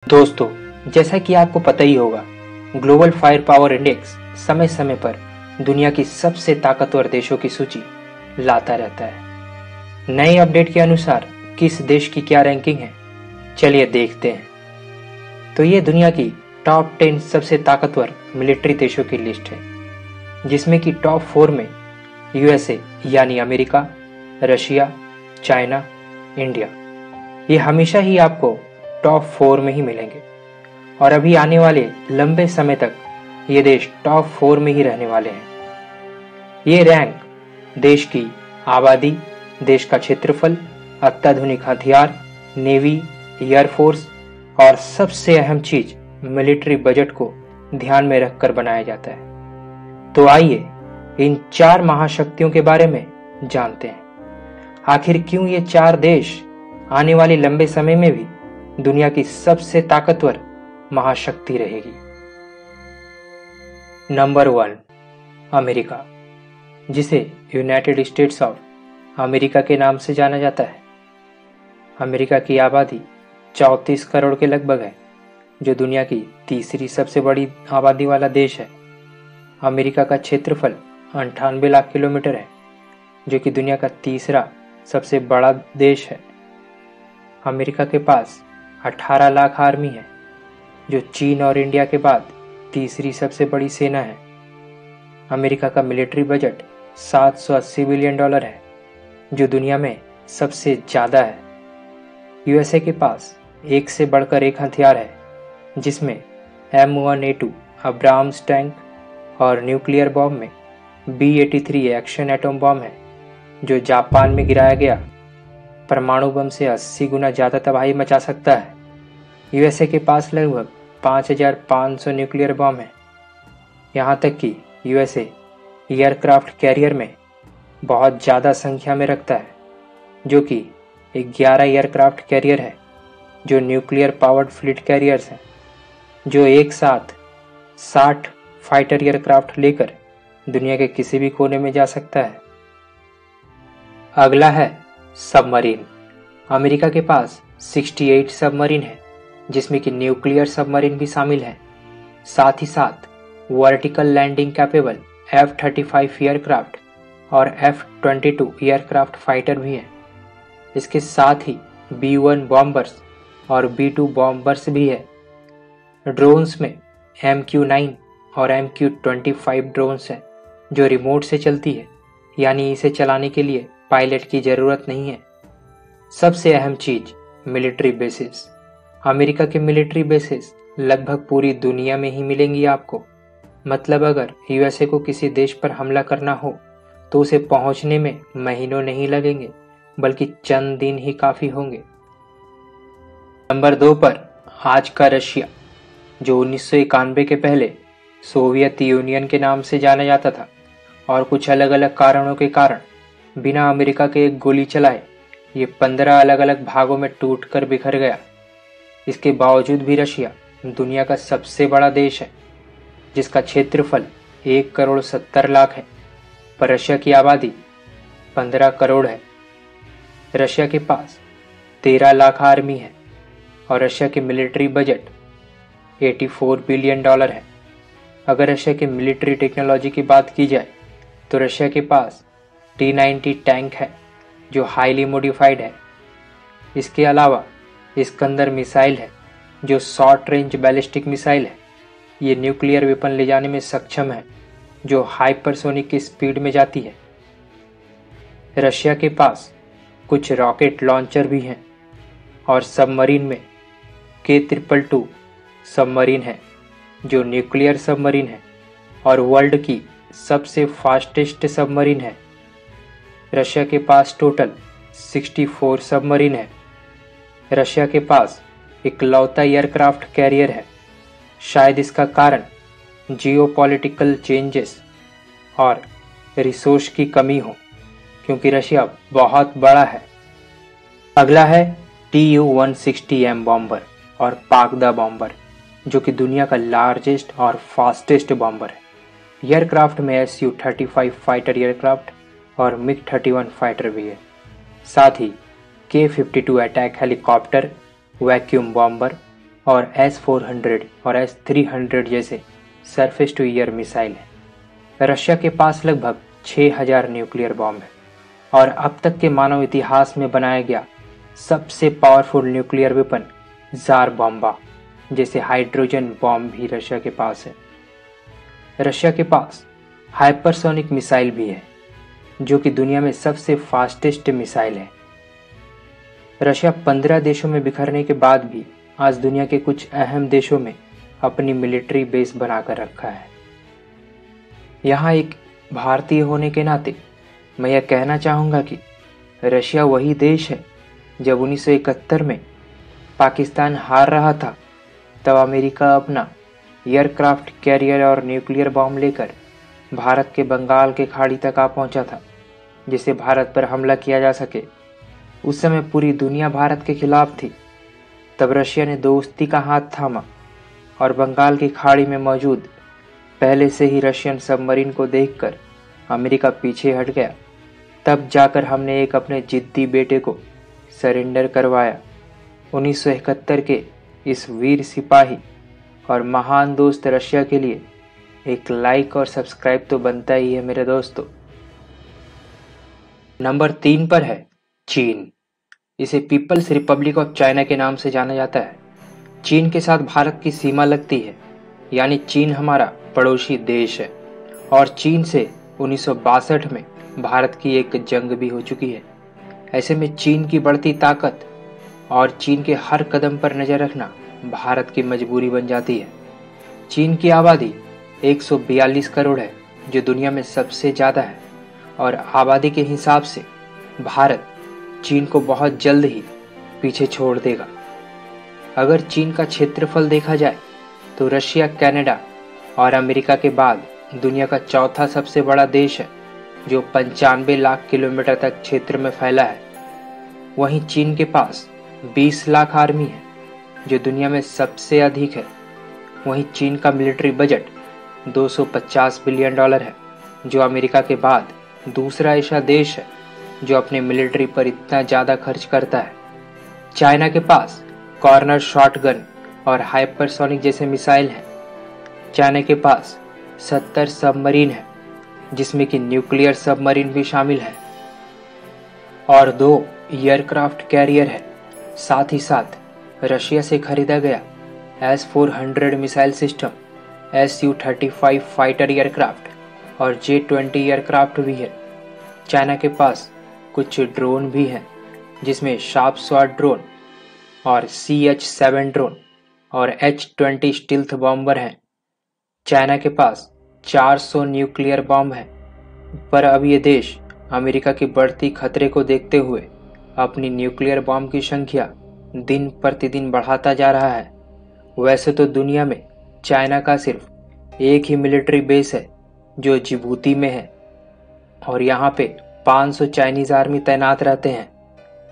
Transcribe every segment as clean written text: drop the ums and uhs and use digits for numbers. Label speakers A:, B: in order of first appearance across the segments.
A: दोस्तों, जैसा कि आपको पता ही होगा, ग्लोबल फायर पावर इंडेक्स समय समय पर दुनिया की सबसे ताकतवर देशों की सूची लाता रहता है। नए अपडेट के अनुसार किस देश की क्या रैंकिंग है, चलिए देखते हैं। तो ये दुनिया की टॉप 10 सबसे ताकतवर मिलिट्री देशों की लिस्ट है, जिसमें कि टॉप 4 में यूएसए यानी अमेरिका, रशिया, चाइना, इंडिया। ये हमेशा ही आपको टॉप 4 में ही मिलेंगे और अभी आने वाले लंबे समय तक ये देश टॉप 4 में ही रहने वाले हैं। ये रैंक देश की आबादी, देश का क्षेत्रफल, अत्याधुनिक हथियार, नेवी, एयरफोर्स और सबसे अहम चीज मिलिट्री बजट को ध्यान में रखकर बनाया जाता है। तो आइए इन 4 महाशक्तियों के बारे में जानते हैं। आखिर क्यों ये 4 देश आने वाले लंबे समय में भी दुनिया की सबसे ताकतवर महाशक्ति रहेगी। नंबर 1, अमेरिका, जिसे यूनाइटेड स्टेट्स ऑफ अमेरिका के नाम से जाना जाता है। अमेरिका की आबादी 34 करोड़ के लगभग है, जो दुनिया की तीसरी सबसे बड़ी आबादी वाला देश है। अमेरिका का क्षेत्रफल 98 लाख किलोमीटर है, जो कि दुनिया का तीसरा सबसे बड़ा देश है। अमेरिका के पास 18 लाख आर्मी है, जो चीन और इंडिया के बाद तीसरी सबसे बड़ी सेना है। अमेरिका का मिलिट्री बजट $780 बिलियन है, जो दुनिया में सबसे ज़्यादा है। यूएसए के पास एक से बढ़कर एक हथियार है, जिसमें M1A2 अब्राम्स टैंक और न्यूक्लियर बॉम्ब में B-83 एक्शन एटम बॉम्ब है, जो जापान में गिराया गया परमाणु बम से 80 गुना ज़्यादा तबाही मचा सकता है। यूएसए के पास लगभग 5500 न्यूक्लियर बम है। यहाँ तक कि यूएसए एयरक्राफ्ट कैरियर में बहुत ज़्यादा संख्या में रखता है, जो कि 11 एयरक्राफ्ट कैरियर है, जो न्यूक्लियर पावर्ड फ्लीट कैरियर्स हैं, जो एक साथ 60 फाइटर एयरक्राफ्ट लेकर दुनिया के किसी भी कोने में जा सकता है। अगला है सबमरीन। अमेरिका के पास 68 सबमरीन है, जिसमें कि न्यूक्लियर सबमरीन भी है। साथ ही साथ vertical landing capable F-35 aircraft और F-22 एयरक्राफ्ट फाइटर भी हैं। इसके साथ ही B-1 बॉम्बर्स और B-2 बॉम्बर्स भी है। ड्रोन्स में MQ-9 और MQ-25 ड्रोन्स हैं, जो रिमोट से चलती है, यानी इसे चलाने के लिए पायलट की ज़रूरत नहीं है। सबसे अहम चीज मिलिट्री बेसिस। अमेरिका के मिलिट्री बेसिस लगभग पूरी दुनिया में ही मिलेंगी आपको। मतलब अगर यूएसए को किसी देश पर हमला करना हो तो उसे पहुंचने में महीनों नहीं लगेंगे, बल्कि चंद दिन ही काफ़ी होंगे। नंबर 2 पर आज का रशिया, जो 1991 के पहले सोवियत यूनियन के नाम से जाना जाता था और कुछ अलग अलग कारणों के कारण बिना अमेरिका के एक गोली चलाए ये 15 अलग अलग भागों में टूटकर बिखर गया। इसके बावजूद भी रशिया दुनिया का सबसे बड़ा देश है, जिसका क्षेत्रफल 1 करोड़ 70 लाख है, पर रशिया की आबादी 15 करोड़ है। रशिया के पास 13 लाख आर्मी है और रशिया के मिलिट्री बजट $84 बिलियन है। अगर रशिया के मिलिट्री टेक्नोलॉजी की बात की जाए तो रशिया के पास T-90 टैंक है, जो हाईली मॉडिफाइड है। इसके अलावा इस्कंदर मिसाइल है, जो शॉर्ट रेंज बैलिस्टिक मिसाइल है। ये न्यूक्लियर वेपन ले जाने में सक्षम है, जो हाइपरसोनिक की स्पीड में जाती है। रशिया के पास कुछ रॉकेट लॉन्चर भी हैं और सबमरीन में K-222 सबमरीन है, जो न्यूक्लियर सबमरीन है और वर्ल्ड की सबसे फास्टेस्ट सबमरीन है। रशिया के पास टोटल 64 सबमरीन है। रशिया के पास इकलौता एयरक्राफ्ट कैरियर है। शायद इसका कारण जियोपॉलिटिकल चेंजेस और रिसोर्स की कमी हो, क्योंकि रशिया बहुत बड़ा है। अगला है Tu-160M बॉम्बर और पाकदा बॉम्बर, जो कि दुनिया का लार्जेस्ट और फास्टेस्ट बॉम्बर है। एयरक्राफ्ट में Su-35 फाइटर एयरक्राफ्ट और MiG-31 फाइटर भी है। साथ ही K-52 attack helicopter, vacuum bomber, और S-400 और S-300 जैसे सरफेस टू एयर मिसाइल है। रशिया के पास लगभग 6000 न्यूक्लियर बॉम्ब है और अब तक के मानव इतिहास में बनाया गया सबसे पावरफुल न्यूक्लियर वेपन जार बॉम्बा जैसे हाइड्रोजन बॉम्ब भी रशिया के पास है। रशिया के पास हाइपरसोनिक मिसाइल भी है जो कि दुनिया में सबसे फास्टेस्ट मिसाइल है। रशिया 15 देशों में बिखरने के बाद भी आज दुनिया के कुछ अहम देशों में अपनी मिलिट्री बेस बनाकर रखा है। यहाँ एक भारतीय होने के नाते मैं यह कहना चाहूँगा कि रशिया वही देश है जब 1971 में पाकिस्तान हार रहा था तब अमेरिका अपना एयरक्राफ्ट कैरियर और न्यूक्लियर बॉम्ब लेकर भारत के बंगाल के खाड़ी तक आ पहुंचा था जिससे भारत पर हमला किया जा सके। उस समय पूरी दुनिया भारत के खिलाफ थी। तब रशिया ने दोस्ती का हाथ थामा और बंगाल की खाड़ी में मौजूद पहले से ही रशियन सबमरीन को देखकर अमेरिका पीछे हट गया। तब जाकर हमने एक अपने जिद्दी बेटे को सरेंडर करवाया। 1971 के इस वीर सिपाही और महान दोस्त रशिया के लिए एक लाइक और सब्सक्राइब तो बनता ही है मेरे दोस्तों। नंबर 3 पर है चीन। इसे पीपल्स रिपब्लिक ऑफ चाइना के नाम से जाना जाता है। चीन के साथ भारत की सीमा लगती है, यानी चीन हमारा पड़ोसी देश है और चीन से 1962 में भारत की एक जंग भी हो चुकी है। ऐसे में चीन की बढ़ती ताकत और चीन के हर कदम पर नजर रखना भारत की मजबूरी बन जाती है। चीन की आबादी 142 करोड़ है जो दुनिया में सबसे ज़्यादा है और आबादी के हिसाब से भारत चीन को बहुत जल्द ही पीछे छोड़ देगा। अगर चीन का क्षेत्रफल देखा जाए तो रशिया, कनाडा और अमेरिका के बाद दुनिया का चौथा सबसे बड़ा देश है जो 95 लाख किलोमीटर तक क्षेत्र में फैला है। वहीं चीन के पास 20 लाख आर्मी है जो दुनिया में सबसे अधिक है। वहीं चीन का मिलिट्री बजट $250 बिलियन है जो अमेरिका के बाद दूसरा ऐसा देश है जो अपने मिलिट्री पर इतना ज़्यादा खर्च करता है। चाइना के पास कॉर्नर शॉटगन और हाइपरसोनिक जैसे मिसाइल हैं। चाइना के पास 70 सबमरीन है जिसमें कि न्यूक्लियर सबमरीन भी शामिल है और 2 एयरक्राफ्ट कैरियर है। साथ ही साथ रशिया से खरीदा गया S-400 missile system, Su-35 fighter aircraft और J-20 एयरक्राफ्ट भी है। चाइना के पास कुछ ड्रोन भी हैं जिसमें शार्प स्वॉर्ड ड्रोन और CH-7 ड्रोन और H-20 स्टील्थ बॉम्बर हैं। चाइना के पास 400 न्यूक्लियर बॉम्ब हैं, पर अब ये देश अमेरिका की बढ़ती खतरे को देखते हुए अपनी न्यूक्लियर बॉम्ब की संख्या दिन प्रतिदिन बढ़ाता जा रहा है। वैसे तो दुनिया में चाइना का सिर्फ एक ही मिलिट्री बेस है जो जिबूती में है और यहाँ पे 500 चाइनीज आर्मी तैनात रहते हैं,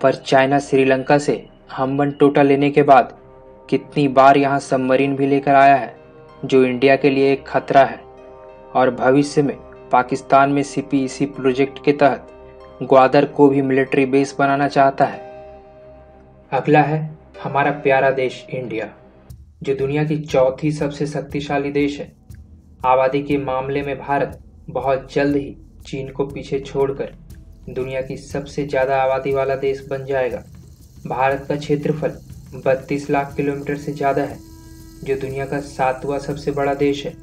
A: पर चाइना श्रीलंका से हमबन टोटा लेने के बाद कितनी बार यहाँ सबमरीन भी लेकर आया है जो इंडिया के लिए एक खतरा है और भविष्य में पाकिस्तान में CPEC प्रोजेक्ट के तहत ग्वादर को भी मिलिट्री बेस बनाना चाहता है। अगला है हमारा प्यारा देश इंडिया जो दुनिया की चौथी सबसे शक्तिशाली देश है। आबादी के मामले में भारत बहुत जल्द ही चीन को पीछे छोड़कर दुनिया की सबसे ज़्यादा आबादी वाला देश बन जाएगा। भारत का क्षेत्रफल 32 लाख किलोमीटर से ज़्यादा है जो दुनिया का 7वां सबसे बड़ा देश है।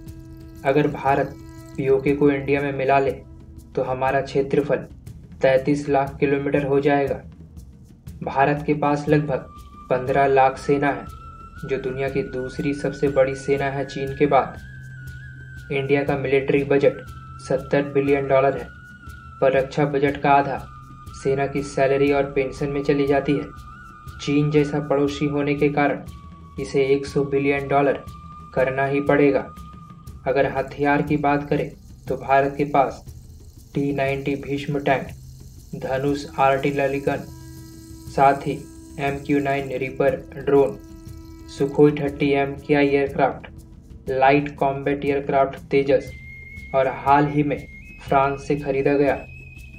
A: अगर भारत POK को इंडिया में मिला ले तो हमारा क्षेत्रफल 33 लाख किलोमीटर हो जाएगा। भारत के पास लगभग 15 लाख सेना है जो दुनिया की दूसरी सबसे बड़ी सेना है चीन के बाद। इंडिया का मिलिट्री बजट $70 बिलियन है, पर रक्षा बजट का आधा सेना की सैलरी और पेंशन में चली जाती है। चीन जैसा पड़ोसी होने के कारण इसे $100 बिलियन करना ही पड़ेगा। अगर हथियार की बात करें तो भारत के पास T-90 Bhishma tank, Dhanush artillery gun, साथ ही MQ-9 reaper drone, Sukhoi 30 MKI aircraft, light combat aircraft Tejas और हाल ही में फ्रांस से खरीदा गया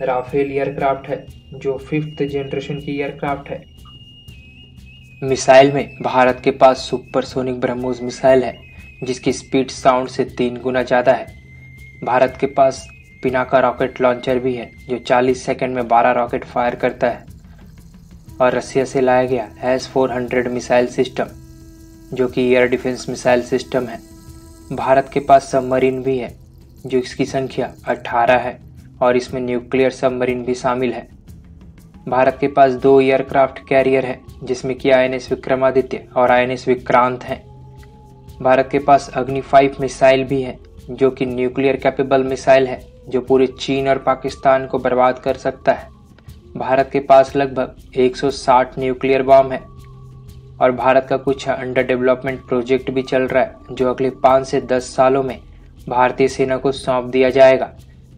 A: राफेल एयरक्राफ्ट है जो 5th जनरेशन की एयरक्राफ्ट है। मिसाइल में भारत के पास सुपरसोनिक ब्रह्मोस मिसाइल है जिसकी स्पीड साउंड से 3 गुना ज़्यादा है। भारत के पास पिनाका रॉकेट लॉन्चर भी है जो 40 सेकंड में 12 रॉकेट फायर करता है। और रसिया से लाया गया S-400 मिसाइल सिस्टम जो कि एयर डिफेंस मिसाइल सिस्टम है। भारत के पास सबमरीन भी है जो इसकी संख्या 18 है और इसमें न्यूक्लियर सबमरीन भी शामिल है। भारत के पास 2 एयरक्राफ्ट कैरियर है जिसमें कि INS विक्रमादित्य और INS विक्रांत हैं। भारत के पास अग्नि 5 मिसाइल भी है जो कि न्यूक्लियर कैपेबल मिसाइल है जो पूरे चीन और पाकिस्तान को बर्बाद कर सकता है। भारत के पास लगभग 160 न्यूक्लियर बॉम्ब है और भारत का कुछ अंडर डेवलपमेंट प्रोजेक्ट भी चल रहा है जो अगले 5 से 10 सालों में भारतीय सेना को सौंप दिया जाएगा,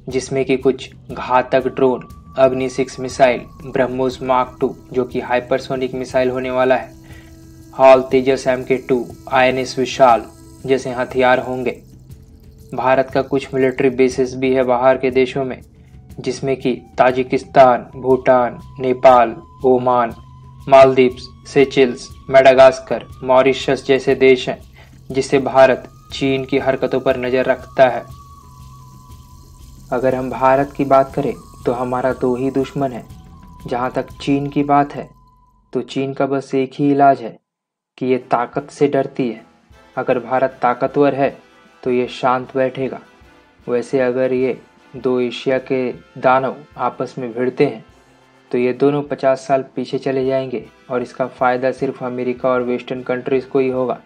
A: जिसमें कि कुछ घातक ड्रोन, अग्नि 6 मिसाइल, ब्रह्मोस मार्क 2 जो कि हाइपरसोनिक मिसाइल होने वाला है, हॉल तेजस MK2, INS विशाल जैसे हथियार होंगे। भारत का कुछ मिलिट्री बेसिस भी है बाहर के देशों में जिसमें कि Tajikistan, Bhutan, Nepal, Oman, Maldives, Seychelles, Madagascar, Mauritius जैसे देश हैं जिससे भारत चीन की हरकतों पर नज़र रखता है। अगर हम भारत की बात करें तो हमारा 2 ही दुश्मन है। जहाँ तक चीन की बात है तो चीन का बस एक ही इलाज है कि ये ताकत से डरती है। अगर भारत ताकतवर है तो ये शांत बैठेगा। वैसे अगर ये 2 एशिया के दानव आपस में भिड़ते हैं तो ये दोनों 50 साल पीछे चले जाएंगे और इसका फ़ायदा सिर्फ अमेरिका और वेस्टर्न कंट्रीज़ को ही होगा।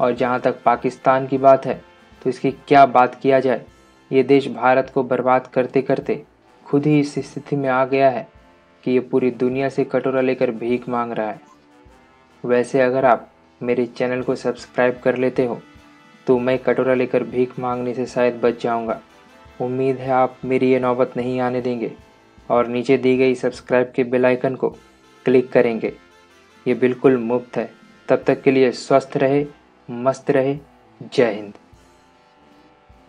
A: और जहाँ तक पाकिस्तान की बात है तो इसकी क्या बात किया जाए। ये देश भारत को बर्बाद करते करते खुद ही इस स्थिति में आ गया है कि ये पूरी दुनिया से कटोरा लेकर भीख मांग रहा है। वैसे अगर आप मेरे चैनल को सब्सक्राइब कर लेते हो तो मैं कटोरा लेकर भीख मांगने से शायद बच जाऊंगा। उम्मीद है आप मेरी ये नौबत नहीं आने देंगे और नीचे दी गई सब्सक्राइब के बेल आइकन को क्लिक करेंगे। ये बिल्कुल मुफ्त है। तब तक के लिए स्वस्थ रहे, मस्त रहे। जय हिंद।